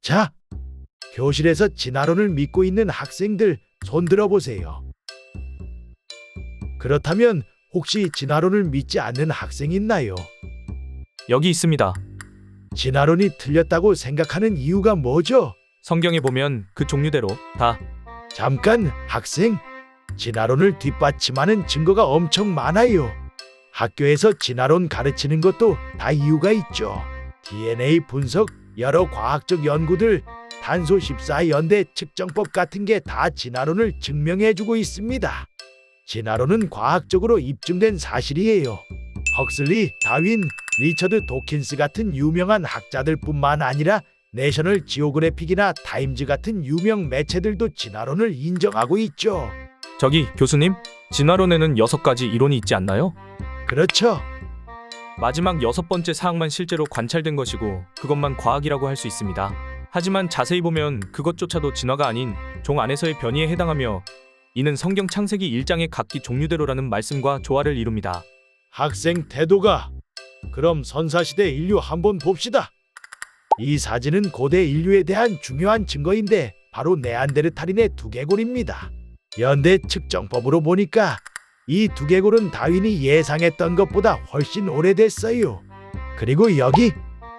자, 교실에서 진화론을 믿고 있는 학생들 손 들어보세요. 그렇다면 혹시 진화론을 믿지 않는 학생 있나요? 여기 있습니다. 진화론이 틀렸다고 생각하는 이유가 뭐죠? 성경에 보면 그 종류대로 다 잠깐, 학생. 진화론을 뒷받침하는 증거가 엄청 많아요. 학교에서 진화론 가르치는 것도 다 이유가 있죠. DNA 분석, 여러 과학적 연구들, 탄소 14연대 측정법 같은 게 다 진화론을 증명해주고 있습니다. 진화론은 과학적으로 입증된 사실이에요. 헉슬리, 다윈, 리처드 도킨스 같은 유명한 학자들뿐만 아니라 내셔널 지오그래픽이나 타임즈 같은 유명 매체들도 진화론을 인정하고 있죠. 저기 교수님, 진화론에는 6가지 이론이 있지 않나요? 그렇죠. 마지막 6번째 사항만 실제로 관찰된 것이고 그것만 과학이라고 할 수 있습니다. 하지만 자세히 보면 그것조차도 진화가 아닌 종 안에서의 변이에 해당하며 이는 성경 창세기 1장의 각기 종류대로라는 말씀과 조화를 이룹니다. 학생 태도가. 그럼 선사시대 인류 한번 봅시다. 이 사진은 고대 인류에 대한 중요한 증거인데 바로 네안데르탈인의 두개골입니다. 연대 측정법으로 보니까 이 두개골은 다윈이 예상했던 것보다 훨씬 오래됐어요. 그리고 여기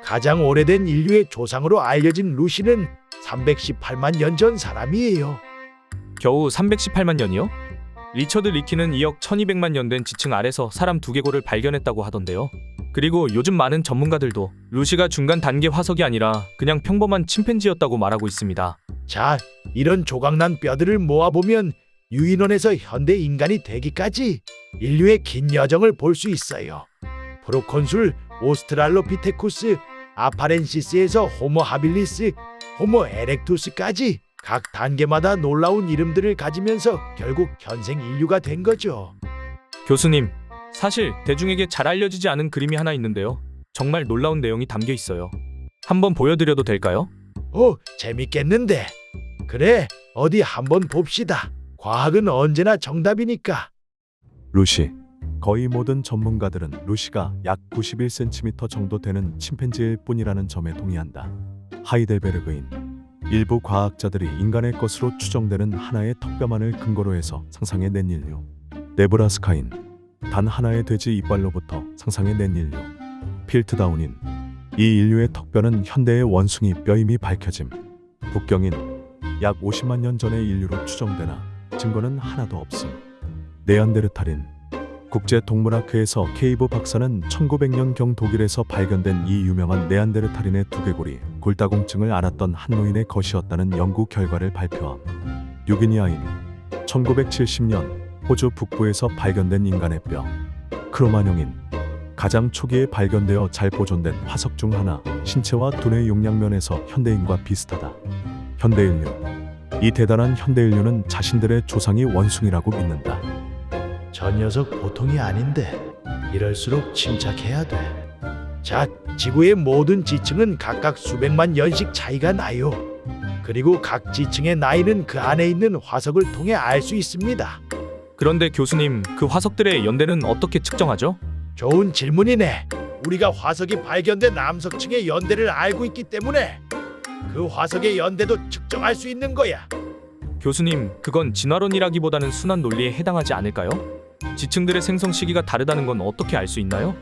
가장 오래된 인류의 조상으로 알려진 루시는 318만 년 전 사람이에요. 겨우 318만 년이요? 리처드 리키는 2억 1200만 년 된 지층 아래서 사람 두개골을 발견했다고 하던데요. 그리고 요즘 많은 전문가들도 루시가 중간 단계 화석이 아니라 그냥 평범한 침팬지였다고 말하고 있습니다. 자, 이런 조각난 뼈들을 모아보면 유인원에서 현대 인간이 되기까지 인류의 긴 여정을 볼 수 있어요. 프로콘술, 오스트랄로피테쿠스, 아파렌시스에서 호모 하빌리스, 호모 에렉투스까지 각 단계마다 놀라운 이름들을 가지면서 결국 현생 인류가 된 거죠. 교수님, 사실 대중에게 잘 알려지지 않은 그림이 하나 있는데요. 정말 놀라운 내용이 담겨 있어요. 한번 보여드려도 될까요? 오, 재밌겠는데. 그래, 어디 한번 봅시다. 과학은 언제나 정답이니까. 루시. 거의 모든 전문가들은 루시가 약 91cm 정도 되는 침팬지일 뿐이라는 점에 동의한다. 하이델베르그인. 일부 과학자들이 인간의 것으로 추정되는 하나의 턱뼈만을 근거로 해서 상상해낸 인류. 네브라스카인. 단 하나의 돼지 이빨로부터 상상해낸 인류. 필트다운인. 이 인류의 턱뼈는 현대의 원숭이 뼈임이 밝혀짐. 북경인. 약 50만 년 전의 인류로 추정되나 증거는 하나도 없음. 네안데르탈인. 국제동물학회에서 케이브 박사는 1900년경 독일에서 발견된 이 유명한 네안데르탈인의 두개골이 골다공증을 앓았던 한 노인의 것이었다는 연구 결과를 발표함. 유기니아인. 1970년 호주 북부에서 발견된 인간의 뼈. 크로마뇽인. 가장 초기에 발견되어 잘 보존된 화석 중 하나. 신체와 두뇌 용량면에서 현대인과 비슷하다. 현대인류. 이 대단한 현대인류는 자신들의 조상이 원숭이라고 믿는다. 저 녀석 보통이 아닌데 이럴수록 침착해야 돼. 자, 지구의 모든 지층은 각각 수백만 년씩 차이가 나요. 그리고 각 지층의 나이는 그 안에 있는 화석을 통해 알 수 있습니다. 그런데 교수님, 그 화석들의 연대는 어떻게 측정하죠? 좋은 질문이네. 우리가 화석이 발견된 암석층의 연대를 알고 있기 때문에 그 화석의 연대도 측정할 수 있는 거야. 교수님, 그건 진화론이라기보다는 순환 논리에 해당하지 않을까요? 지층들의 생성 시기가 다르다는 건 어떻게 알 수 있나요?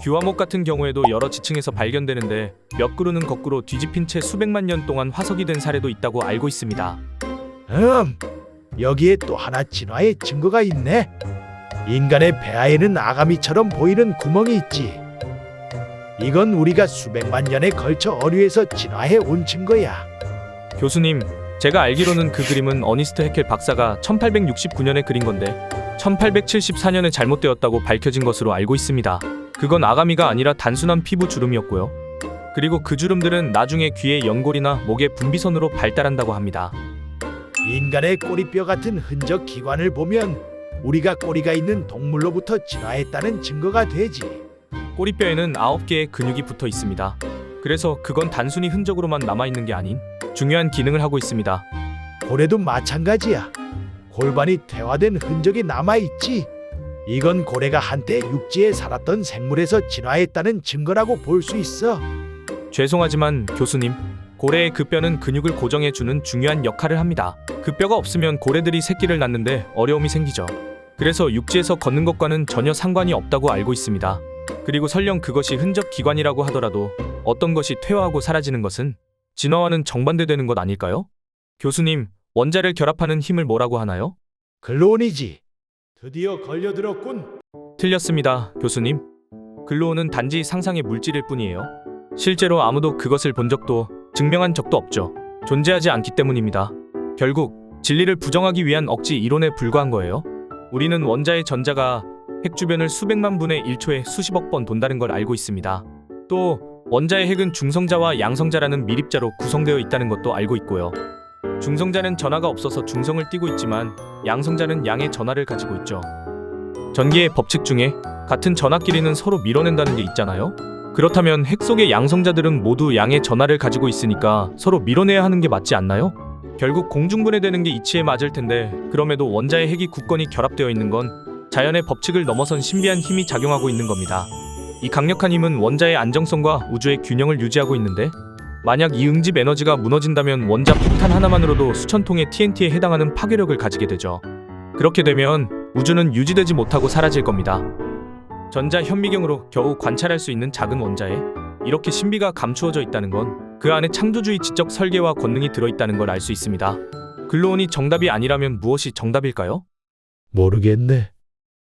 규화목 같은 경우에도 여러 지층에서 발견되는데 몇 그루는 거꾸로 뒤집힌 채 수백만 년 동안 화석이 된 사례도 있다고 알고 있습니다. 여기에 또 하나 진화의 증거가 있네. 인간의 폐하에는 아가미처럼 보이는 구멍이 있지. 이건 우리가 수백만 년에 걸쳐 어류에서 진화해 온 증거야. 교수님, 제가 알기로는 그 그림은 어니스트 헤켈 박사가 1869년에 그린 건데 1874년에 잘못되었다고 밝혀진 것으로 알고 있습니다. 그건 아가미가 아니라 단순한 피부 주름이었고요. 그리고 그 주름들은 나중에 귀의 연골이나 목의 분비선으로 발달한다고 합니다. 인간의 꼬리뼈 같은 흔적 기관을 보면 우리가 꼬리가 있는 동물로부터 진화했다는 증거가 되지. 꼬리뼈에는 9개의 근육이 붙어 있습니다. 그래서 그건 단순히 흔적으로만 남아있는 게 아닌 중요한 기능을 하고 있습니다. 고래도 마찬가지야. 골반이 퇴화된 흔적이 남아있지. 이건 고래가 한때 육지에 살았던 생물에서 진화했다는 증거라고 볼 수 있어. 죄송하지만 교수님, 고래의 그 뼈는 근육을 고정해주는 중요한 역할을 합니다. 그 뼈가 없으면 고래들이 새끼를 낳는데 어려움이 생기죠. 그래서 육지에서 걷는 것과는 전혀 상관이 없다고 알고 있습니다. 그리고 설령 그것이 흔적 기관이라고 하더라도 어떤 것이 퇴화하고 사라지는 것은 진화와는 정반대되는 것 아닐까요? 교수님, 원자를 결합하는 힘을 뭐라고 하나요? 글로온이지. 드디어 걸려들었군. 틀렸습니다, 교수님. 글로온은 단지 상상의 물질일 뿐이에요. 실제로 아무도 그것을 본 적도 증명한 적도 없죠. 존재하지 않기 때문입니다. 결국 진리를 부정하기 위한 억지 이론에 불과한 거예요. 우리는 원자의 전자가 핵 주변을 수백만 분의 1초에 수십억 번 돈다는 걸 알고 있습니다. 또 원자의 핵은 중성자와 양성자라는 미립자로 구성되어 있다는 것도 알고 있고요. 중성자는 전하가 없어서 중성을 띠고 있지만 양성자는 양의 전하를 가지고 있죠. 전기의 법칙 중에 같은 전하끼리는 서로 밀어낸다는 게 있잖아요. 그렇다면 핵 속의 양성자들은 모두 양의 전하를 가지고 있으니까 서로 밀어내야 하는 게 맞지 않나요? 결국 공중분해되는 게 이치에 맞을 텐데, 그럼에도 원자의 핵이 굳건히 결합되어 있는 건 자연의 법칙을 넘어선 신비한 힘이 작용하고 있는 겁니다. 이 강력한 힘은 원자의 안정성과 우주의 균형을 유지하고 있는데, 만약 이 응집 에너지가 무너진다면 원자 폭탄 하나만으로도 수천 통의 TNT에 해당하는 파괴력을 가지게 되죠. 그렇게 되면 우주는 유지되지 못하고 사라질 겁니다. 전자 현미경으로 겨우 관찰할 수 있는 작은 원자에 이렇게 신비가 감추어져 있다는 건 그 안에 창조주의 지적 설계와 권능이 들어있다는 걸 알 수 있습니다. 글로온이 정답이 아니라면 무엇이 정답일까요? 모르겠네.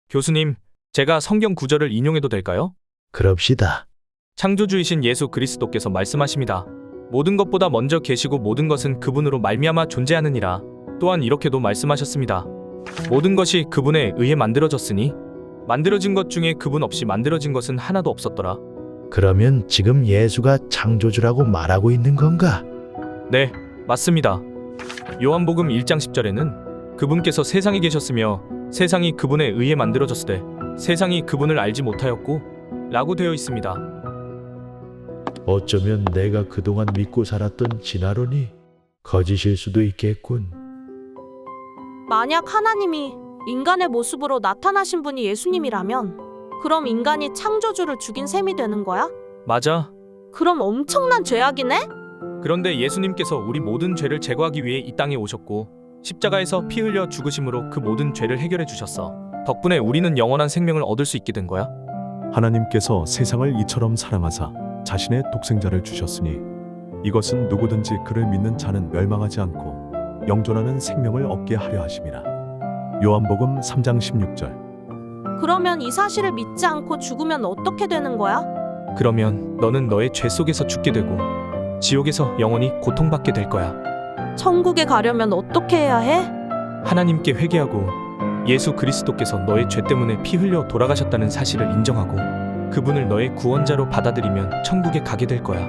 교수님, 제가 성경 구절을 인용해도 될까요? 그럽시다. 창조주이신 예수 그리스도께서 말씀하십니다. 모든 것보다 먼저 계시고 모든 것은 그분으로 말미암아 존재하느니라. 또한 이렇게도 말씀하셨습니다. 모든 것이 그분에 의해 만들어졌으니 만들어진 것 중에 그분 없이 만들어진 것은 하나도 없었더라. 그러면 지금 예수가 창조주라고 말하고 있는 건가? 네, 맞습니다. 요한복음 1장 10절에는 그분께서 세상에 계셨으며 세상이 그분에 의해 만들어졌으되 세상이 그분을 알지 못하였고 라고 되어 있습니다. 어쩌면 내가 그동안 믿고 살았던 진화론이 거짓일 수도 있겠군. 만약 하나님이 인간의 모습으로 나타나신 분이 예수님이라면 그럼 인간이 창조주를 죽인 셈이 되는 거야? 맞아. 그럼 엄청난 죄악이네? 그런데 예수님께서 우리 모든 죄를 제거하기 위해 이 땅에 오셨고 십자가에서 피 흘려 죽으심으로 그 모든 죄를 해결해 주셨어. 덕분에 우리는 영원한 생명을 얻을 수 있게 된 거야. 하나님께서 세상을 이처럼 사랑하사 자신의 독생자를 주셨으니 이것은 누구든지 그를 믿는 자는 멸망하지 않고 영존하는 생명을 얻게 하려 하심이라. 요한복음 3장 16절. 그러면 이 사실을 믿지 않고 죽으면 어떻게 되는 거야? 그러면 너는 너의 죄 속에서 죽게 되고 지옥에서 영원히 고통받게 될 거야. 천국에 가려면 어떻게 해야 해? 하나님께 회개하고 예수 그리스도께서 너의 죄 때문에 피 흘려 돌아가셨다는 사실을 인정하고 그분을 너의 구원자로 받아들이면 천국에 가게 될 거야.